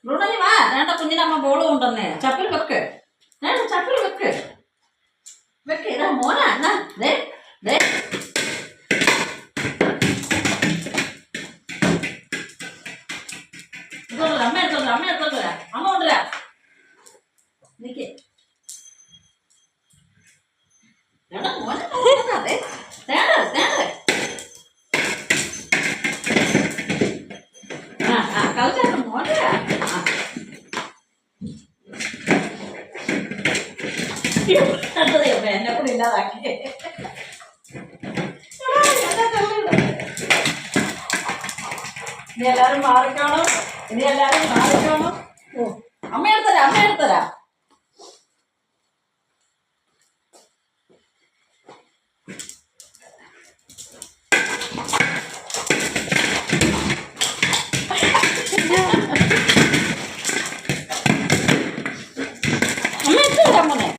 ബ്രൂണോനി വാ, വേണ്ട കുഞ്ഞിനെ അമ്മ ബോള് കൊണ്ടുവന്നേ. ചപ്പിൽ വെക്ക്, വേണ്ട ചപ്പിൽ വെക്ക് വെക്ക്. ഇതാ മോനാ, എന്നാ ദേ ദേ അമ്മ എടുത്തോളൂ, അമ്മ എടുത്തോളൂ, അമ്മ കൊണ്ടുവരാ. നിക്ക് മോനെ അതെ തേണ്ട തേണ്ട. കളിച്ചാ മോനെ എന്നെ കൂടെ ഇല്ലാതാക്കി. ഇനി എല്ലാരും മാറിക്കാണോ, ഇനി എല്ലാരും മാറിക്കാണോ. ഓ അമ്മ എടുത്തരാ, അമ്മ എടുത്തരാ.